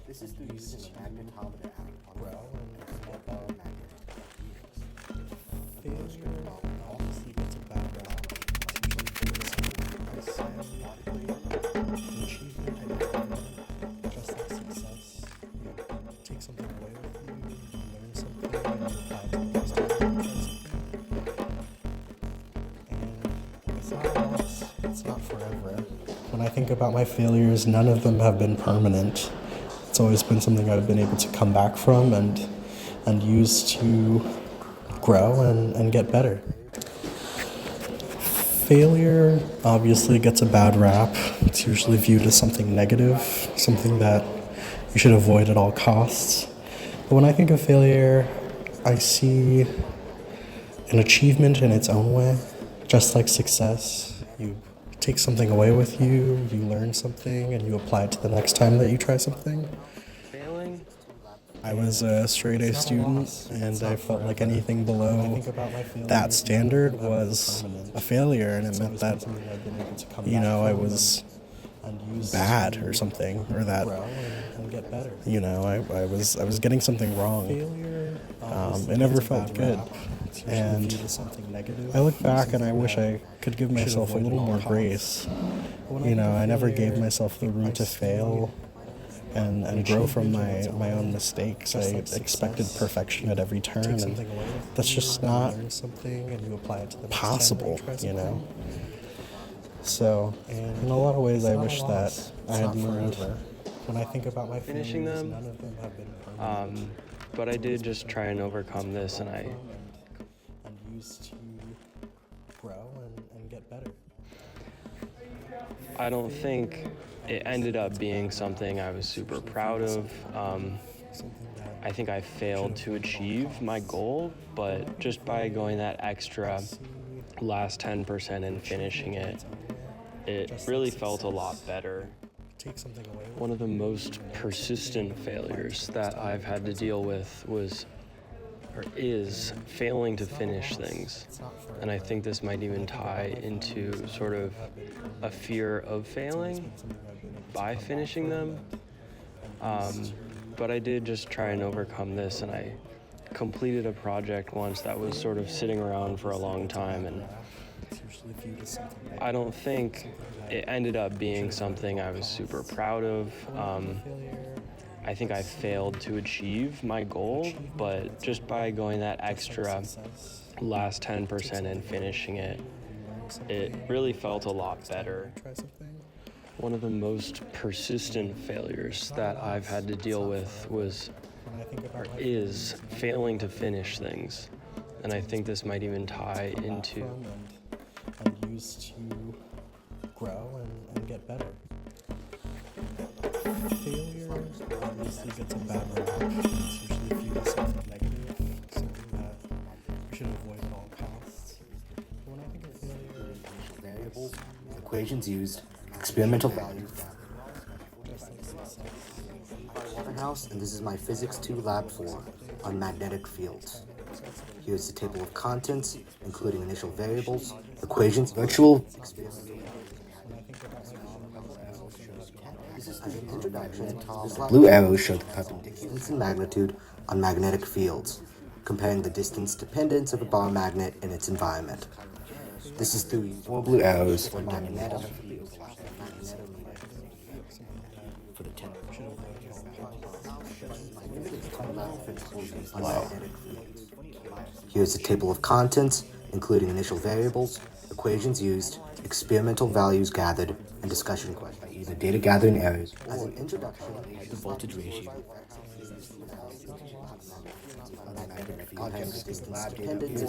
This is through using a magnetometer on grow failure obviously gets a bad rap. Achievement and just like success, you take something away with you, you learn something, and you apply it to the next time you try something. And it's not loss, it's not forever. When I think about my failures, none of them have been permanent. It's always been something I've been able to come back from and use to grow and get better. Failure obviously gets a bad rap. It's usually viewed as something negative, something that you should avoid at all costs. But when I think of failure, I see an achievement in its own way, just like success. You take something away with you, you learn something, and you apply it to the next time that you try something. Failing? I was a straight A student, and I felt like anything below that standard was a failure, and it meant that, I was bad or something, or that, I was getting something wrong. It never felt good. And I look back and I wish I could give myself a little more grace. I never gave myself the room to fail and grow from my own mistakes. I expected perfection at every turn, and that's just not possible, So, in a lot of ways, I wish that I had learned. When I think about my Finishing them, none of them have been but I did just try and overcome this, and I used to grow and get better. I don't think it ended up being something I was super proud of. I think I failed to achieve my goal, but just by going that extra last 10% and finishing it, it really felt a lot better. One of the most persistent failures that I've had to deal with is failing to finish things. And I think this might even tie into sort of a fear of failing by finishing them. But I did just try and overcome this, and I completed a project once that was sort of sitting around for a long time, and I don't think it ended up being something I was super proud of. I think I failed to achieve my goal, but just by going that extra last 10% and finishing it, it really felt a lot better. One of the most persistent failures that I've had to deal with is failing to finish things. And I think this might even tie into and used to grow and get better. Failure obviously gets a bad rap. It's usually viewed as something negative, something that we should avoid at all costs. But when I think of failure, variables, equations used, experimental values. Waterhouse, and this is my Physics 2 Lab 4 on magnetic fields. Here's the table of contents, including initial variables, equations, virtual. As an introduction, the blue arrows show the perpendiculars and magnitude on magnetic fields, comparing the distance dependence of a bar magnet in its environment. This is through 4 blue arrows on magnetic fields. for the 10. Here's the table of contents, including initial variables, equations used, experimental values gathered, and discussion questions. Either data gathering errors as an introduction to the voltage ratio. The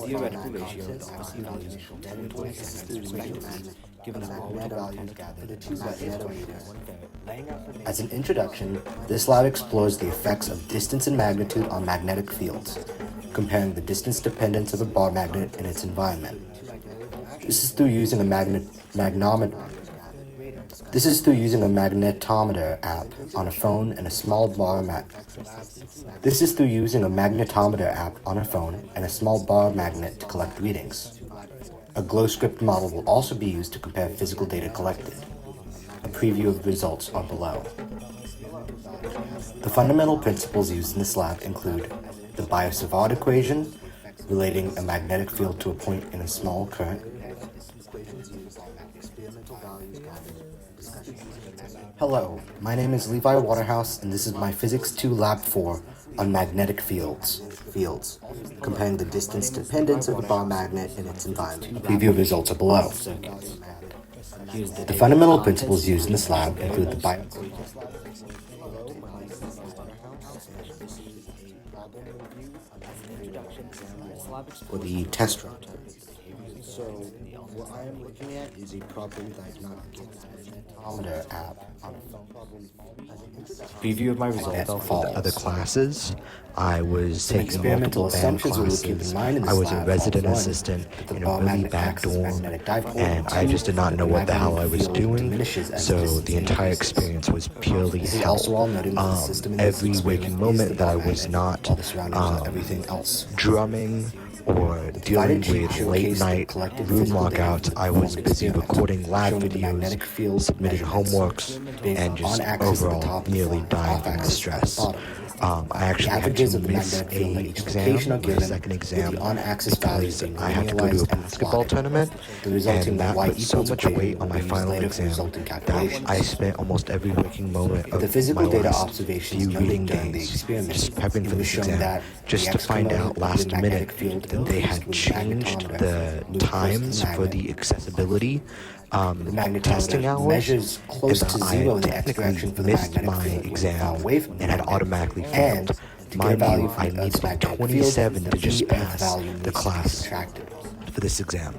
theoretical ratio of the RC values from 10 to 27 respectively, given that all data values gathered the two magnetometers. As an introduction, this lab explores the effects of distance and magnitude on magnetic fields, comparing the distance dependence of a bar magnet in its environment. This is through using a magnetometer app on a phone and a small bar magnet to collect readings. A glow script model will also be used to compare physical data collected. A preview of the results are below. The fundamental principles used in this lab include the Biot-Savart equation, relating a magnetic field to a point in a small current. Hello, my name is Levi Waterhouse, and this is my Physics 2 Lab 4 on magnetic fields, comparing the distance dependence of a bar magnet in its environment. A preview of results are below. The fundamental principles used in this lab include the or the test route. So what I am looking at is a problem that is not magnetometer app on a phone. Preview of my results for the other classes. I was taking experimental multiple band assumptions we will keep classes. in mind in this I was a lab resident are, one, assistant that the in a bar really magnet bad acts as a dorm, magnetic dipole, and I two, just did not know that what the hell I magnetic was field doing. diminishes as So distance the entire increases. experience was purely This is hell. also all noted that the system in this Every experiment waking is moment the that I bar was magnet, not while the surroundings are everything else. drumming or dealing with late night room lockouts, I was busy recording lab videos, submitting homeworks, and just overall nearly dying from the stress. I actually had to miss a exam, my second exam, because I had to go to a basketball tournament, and that put so much weight on my final exam that I spent almost every waking moment of my last few reading days just prepping for this exam, just to find out last minute that they had changed the times for the accessibility testing hours, and that I had technically missed my exam and had automatically failed. Mind you, I needed a 27 to just pass the class for this exam.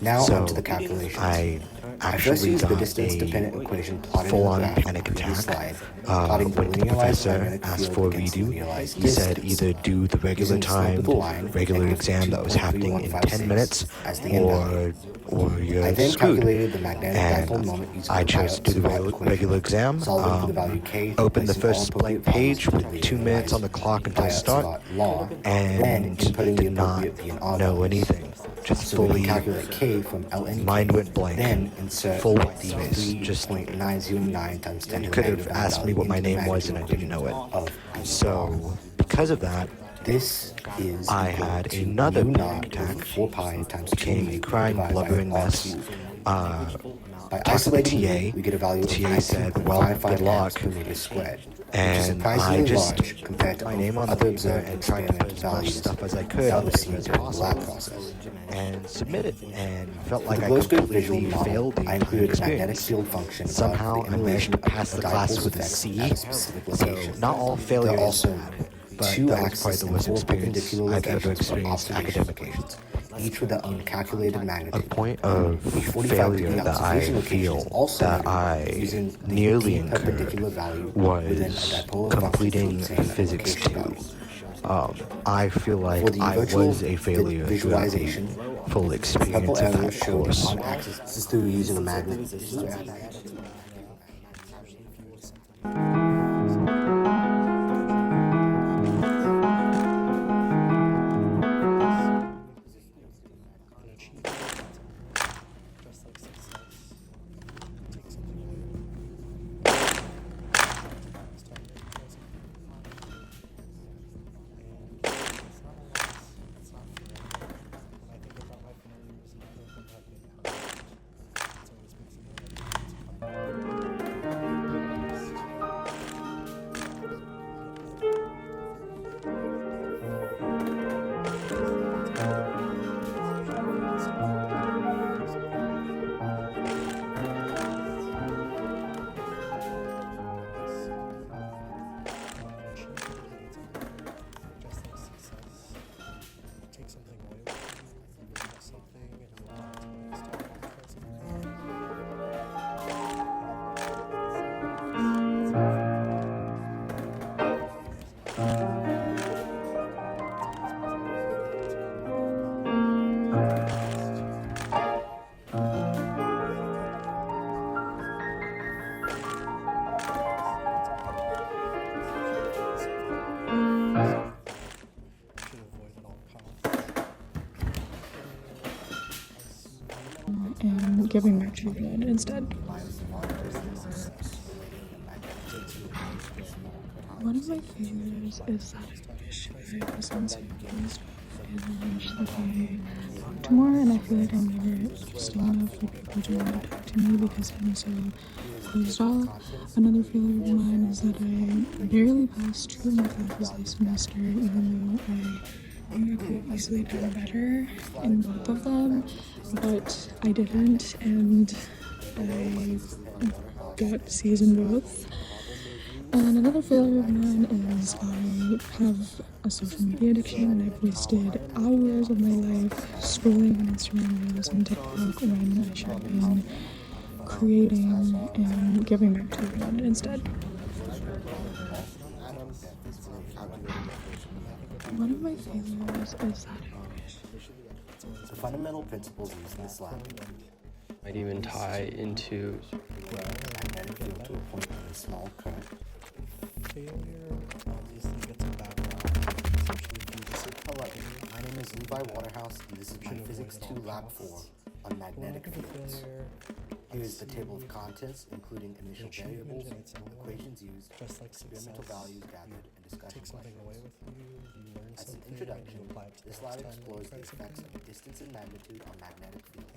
Now So onto the calculation. I I first actually used the got distance-dependent a equation plotted full-on in the graph panic on the previous attack. slide, plotting the When the linearized professor magnetic asked field for a against the redo, linearized he said distance. either do the regular Using the slope of timed the line, regular negative exam that was happening in 10 minutes, 2.3156 as the end value. or you're I then screwed. calculated the magnetic dipole And moment using I the chose to do the Biot-Savart equation, regular exam. solving for the value k, Opened the placing first all blank appropriate page values with to 2 minutes on the clock until start, Biot-Savart law, and then inputting the did not appropriate P and R know values. anything. Just So we fully can calculate k from ln mind went blank. Then insert Full the white space. Just 3.909 times 10 you to the could have negative asked me value what my into the name was and I magnitude didn't know it. of So because of that, this is I equal had to another mu panic naught over attack, 4 pi times 2 became a mu crying, divided by blubbering r mess. cubed. Talked By to the isolating TA. mu, we get a value of TA said, well, good 19.55 luck. amps per meter squared, which is And surprisingly I just large compared to my name on the other paper observed and tried to put experimental as much values stuff as I could that on was the seen paper as during the lab possible, process. and submitted, and felt For like the I glow script visual completely model, failed the I entire included a magnetic experience. field function Somehow above I the managed to emanation pass of the the class dipole's with a effects C, at a specific so location. not all There are failure is also bad, but two that was axes probably the and worst 4 experience perpendicular I've ever locations for experienced observation academically. locations, each with their own calculated A magnitude. point of 45 failure degree that I observation location is feel also that noted I using the nearly D incurred perpendicular value within a was dipolar completing function for the same Physics location 2. values. I feel For like the I virtual was a failure throughout the visualization, full purple experience of arrow that showed course. on axis. This is through using a magnet. giving back to the world instead. One of my failures is that I wish I was on used and I wish that I talked more, and I feel like I'm never interesting enough for people to want to talk to me because I'm so closed off. Another failure of mine is that I barely passed two of my classes last semester, even though I knew I could easily done better in both of them, but I didn't, and I got C's in both. And another failure of mine is I have a social media addiction, and I've wasted hours of my life scrolling on Instagram Reels and TikTok when I should have been creating and giving back to the world instead. One of my failures is that I wish. The fundamental principles used in this lab Might even tie into magnetic field to a point with a small current. Failure obviously gets a bad rap. It's usually viewed as Hello, my name is Levi Waterhouse, and this is my Physics 2 Lab 4 on magnetic fields. Here is the table of contents, including initial variables, equations used, experimental values gathered, and discussion questions. As an introduction, this lab explores the effects of distance and magnitude on magnetic fields.